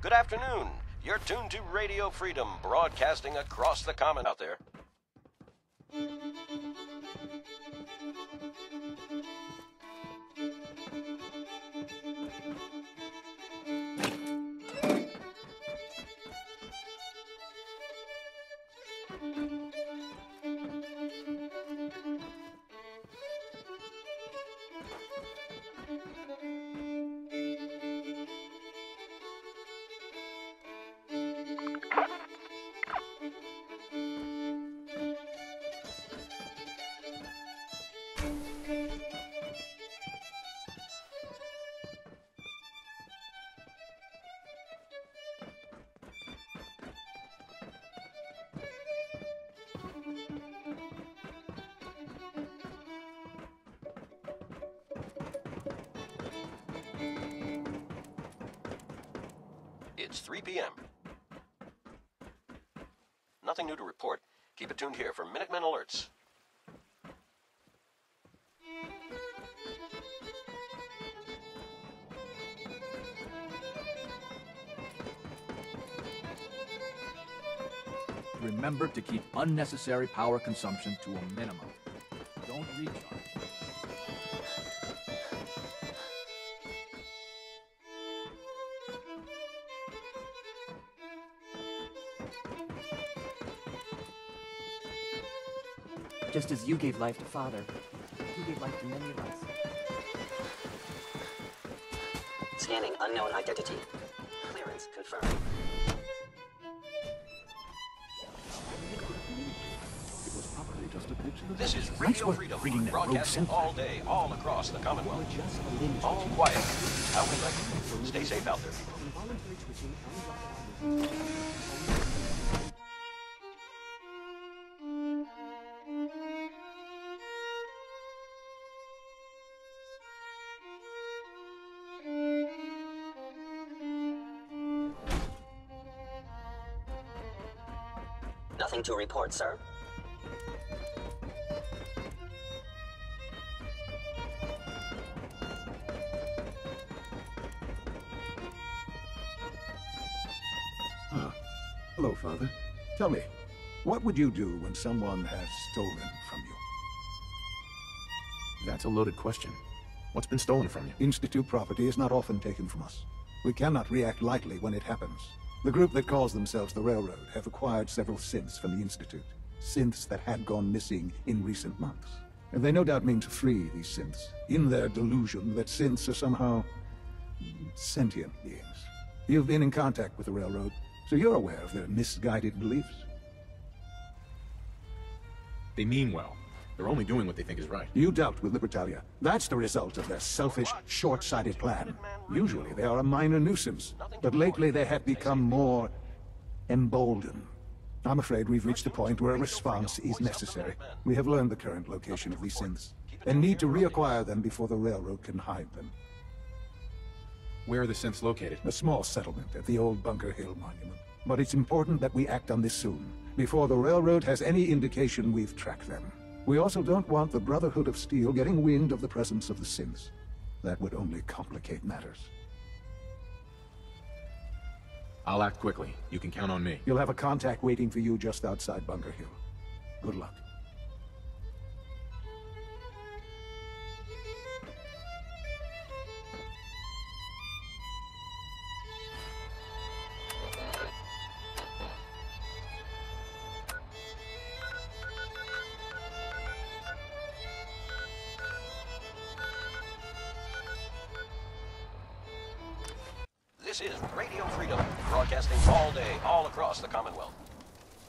Good afternoon. You're tuned to Radio Freedom, broadcasting across the common out there. It's 3 p.m. Nothing new to report. Keep it tuned here for Minutemen alerts. Remember to keep unnecessary power consumption to a minimum. Don't recharge. Just as you gave life to Father, he gave life to many of us. Scanning unknown identity. Clearance confirmed. This is Radio Freedom, broadcasting all day, all across the Commonwealth. All quiet. How we like it. Stay safe out there, people. Nothing to report, sir. Hello, Father. Tell me, what would you do when someone has stolen from you? That's a loaded question. What's been stolen from you? Institute property is not often taken from us. We cannot react lightly when it happens. The group that calls themselves the Railroad have acquired several synths from the Institute. Synths that had gone missing in recent months. And they no doubt mean to free these synths, in their delusion that synths are somehow sentient beings. You've been in contact with the Railroad, so you're aware of their misguided beliefs. They mean well. They're only doing what they think is right. You dealt with Libertalia. That's the result of their selfish, short-sighted plan. Usually they are a minor nuisance, but lately they have become more emboldened. I'm afraid we've reached a point where a response is necessary. We have learned the current location of these synths, and need to reacquire them before the Railroad can hide them. Where are the synths located? A small settlement at the old Bunker Hill Monument. But it's important that we act on this soon, before the Railroad has any indication we've tracked them. We also don't want the Brotherhood of Steel getting wind of the presence of the synths. That would only complicate matters. I'll act quickly. You can count on me. You'll have a contact waiting for you just outside Bunker Hill. Good luck. This is Radio Freedom, broadcasting all day, all across the Commonwealth.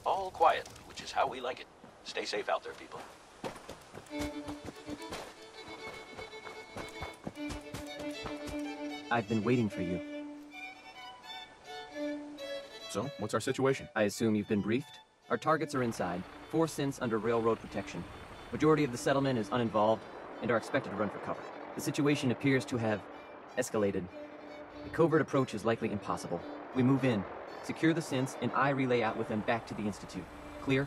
All quiet, which is how we like it. Stay safe out there, people. I've been waiting for you. So, what's our situation? I assume you've been briefed? Our targets are inside, 4 synths under railroad protection. Majority of the settlement is uninvolved and are expected to run for cover. The situation appears to have escalated. A covert approach is likely impossible. We move in, secure the synths, and I relay out with them back to the Institute. Clear?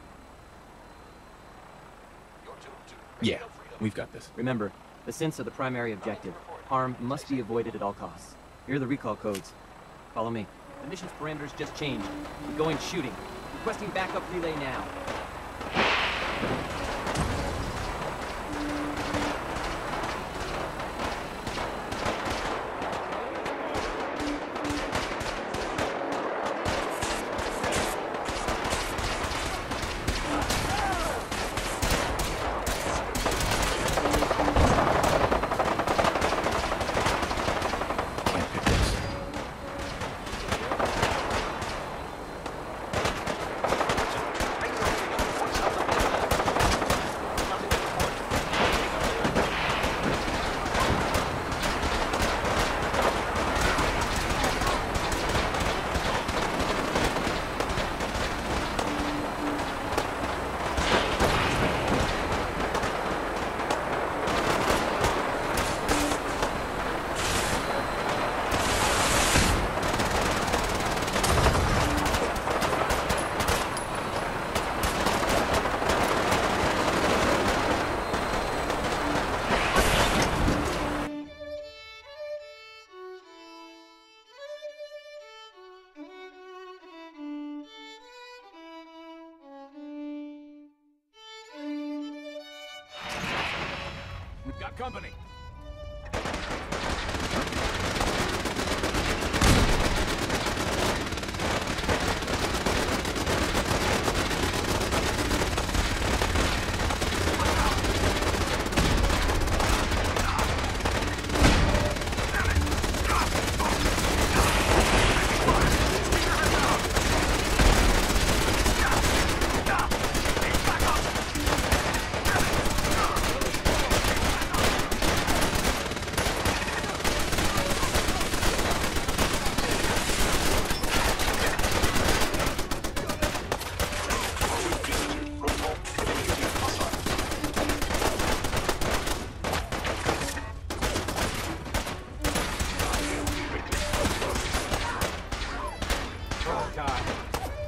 Yeah, we've got this. Remember, the synths are the primary objective. Harm must be avoided at all costs. Here are the recall codes. Follow me. The mission's parameters just changed. We're going shooting. Requesting backup relay now. We've got company.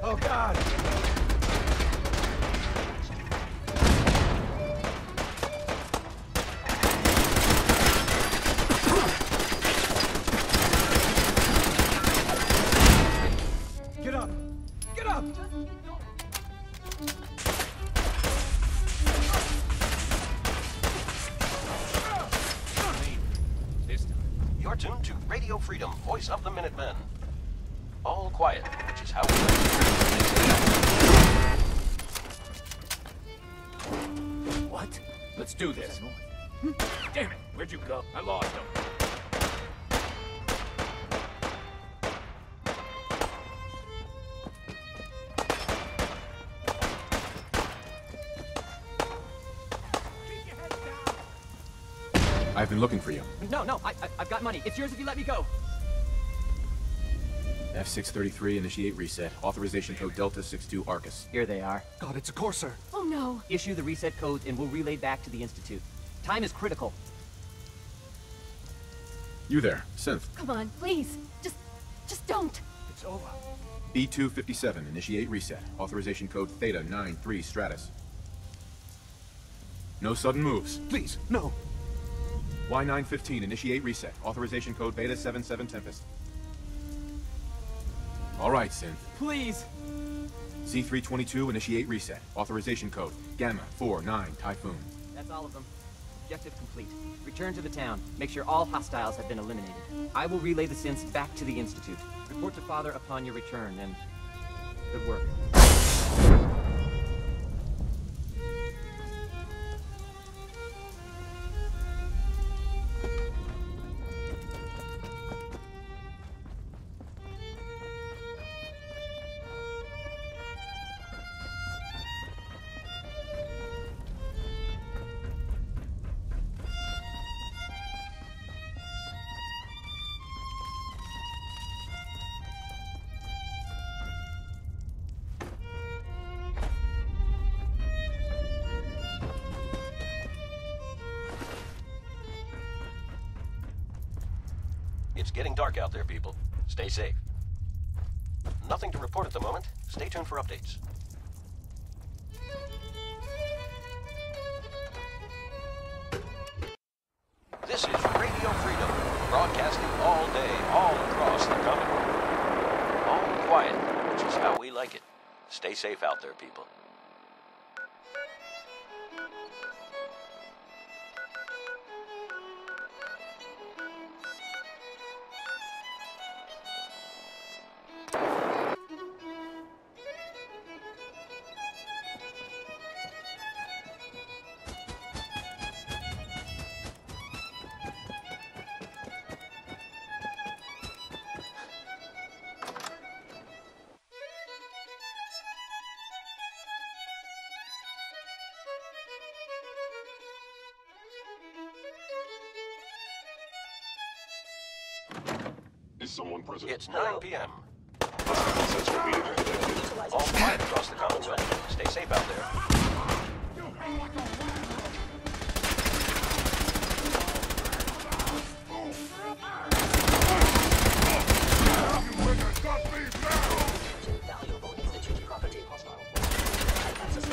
Oh God! Get up! Get up! You're tuned to Radio Freedom, voice of the Minutemen. All quiet, which is how we like it. What? Let's do this. Damn it! Where'd you go? I lost him. I've been looking for you. No, I've got money. It's yours if you let me go. F633, initiate reset. Authorization code Delta 62 Arcus. Here they are. God, it's a Corsair. Oh no. Issue the reset codes and we'll relay back to the Institute. Time is critical. You there, Synth. Come on, please. Just don't. It's over. B257, initiate reset. Authorization code Theta 93 Stratus. No sudden moves. Please, no. Y915, initiate reset. Authorization code Beta 77 Tempest. All right, Synth. Please. C322, initiate reset. Authorization code Gamma 49 Typhoon. That's all of them. Objective complete. Return to the town. Make sure all hostiles have been eliminated. I will relay the synths back to the Institute. Report to Father upon your return, and good work. It's getting dark out there, people. Stay safe. Nothing to report at the moment. Stay tuned for updates. This is Radio Freedom, broadcasting all day, all across the Commonwealth. which is how we like it. Stay safe out there, people. Is someone present? It's 9 p.m. Sensor being detected. All quiet across the Commonwealth. Stay safe out there. Valuable institute property. Hostile. Access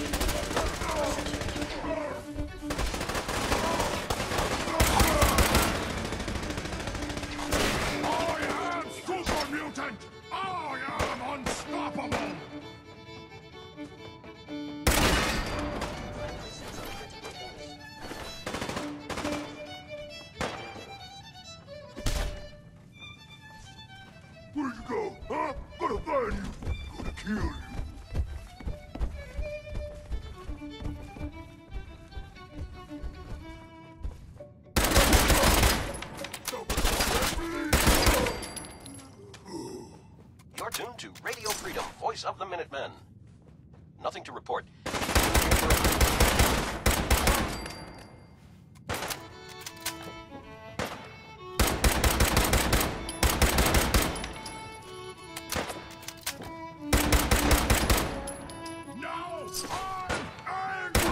Super mutant! I am unstoppable! Where'd you go, huh? Gonna find you! Gonna kill you! You're tuned to Radio Freedom, voice of the Minutemen. Nothing to report. Now I'm angry!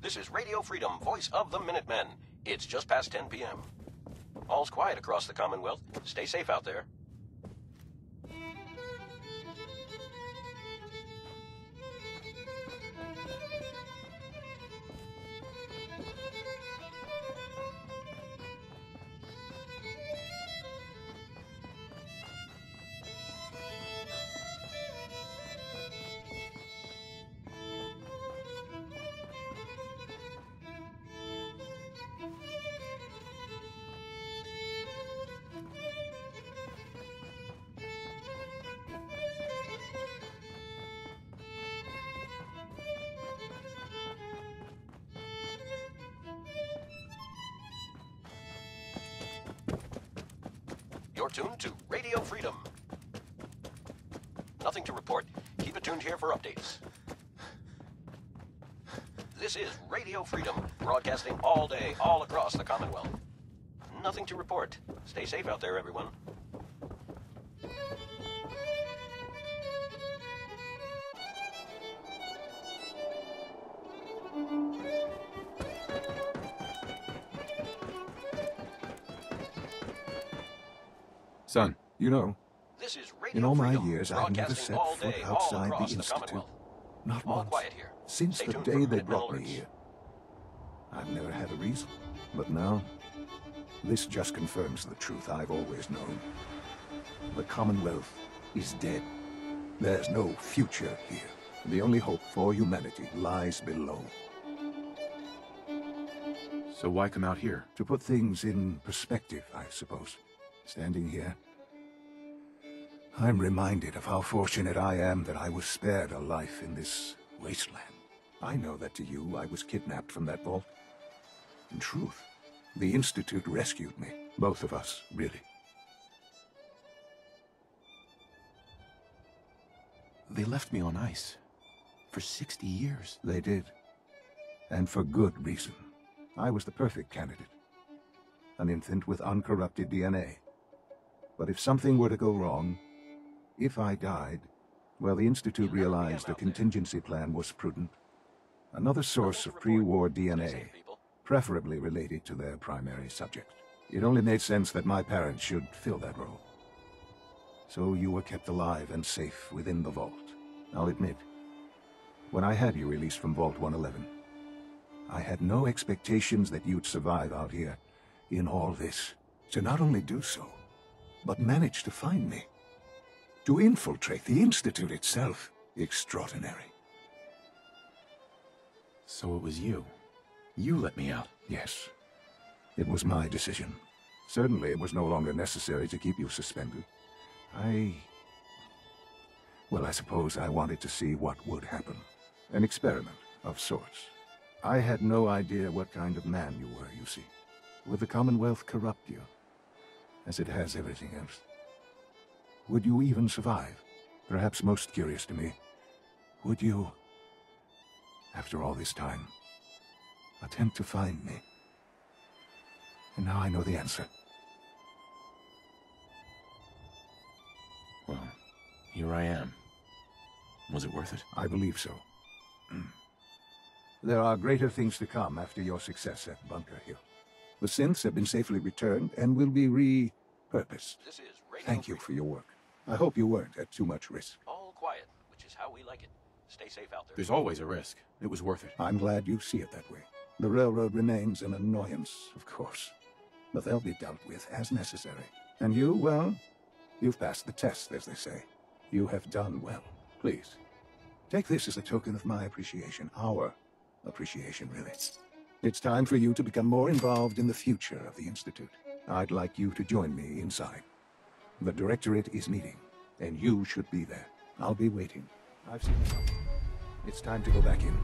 This is Radio Freedom, voice of the Minutemen. It's just past 10 p.m. All's quiet across the Commonwealth. Stay safe out there. You're tuned to Radio Freedom. Nothing to report. Keep it tuned here for updates. This is Radio Freedom, broadcasting all day, all across the Commonwealth. Nothing to report. Stay safe out there, everyone. Son, You know, This is in Radio all my Freedom, years, I've never broadcasting set all foot day, all outside across the the Institute. Commonwealth. Not All once. quiet here. Since Stay the tuned for day they Minutemen brought me alerts. here. I've never had a reason. But now, this just confirms the truth I've always known. The Commonwealth is dead. There's no future here. The only hope for humanity lies below. so why come out here? To put things in perspective, I suppose. Standing here, I'm reminded of how fortunate I am that I was spared a life in this wasteland. I know that to you, I was kidnapped from that vault. In truth, the Institute rescued me. Both of us, really. They left me on ice. For 60 years. They did. And for good reason. I was the perfect candidate. An infant with uncorrupted DNA. But if something were to go wrong, if I died, well, the Institute realized a contingency plan was prudent. Another source of pre-war DNA, preferably related to their primary subject. It only made sense that my parents should fill that role. So you were kept alive and safe within the vault. I'll admit, when I had you released from Vault 111, I had no expectations that you'd survive out here in all this. To not only do so, but manage to find me. To infiltrate the Institute itself. Extraordinary. So it was you. You let me out. Yes. It was my decision. Certainly it was no longer necessary to keep you suspended. Well, I suppose I wanted to see what would happen. An experiment of sorts. I had no idea what kind of man you were, you see. Would the Commonwealth corrupt you, as it has everything else? Would you even survive? Perhaps most curious to me, would you, after all this time, attempt to find me? And now I know the answer. Well, here I am. Was it worth it? I believe so. There are greater things to come after your success at Bunker Hill. The synths have been safely returned and will be repurposed. This is Radio Thank you Freedom. for your work. I hope you weren't at too much risk. All quiet, which is how we like it. Stay safe out there. There's always a risk. It was worth it. I'm glad you see it that way. The railroad remains an annoyance, of course. But they'll be dealt with as necessary. And you, well, you've passed the test, as they say. You have done well. Please, take this as a token of my appreciation. Our appreciation, really. It's time for you to become more involved in the future of the Institute. I'd like you to join me inside. The Directorate is meeting, and you should be there. I'll be waiting. I've seen enough. It's time to go back in.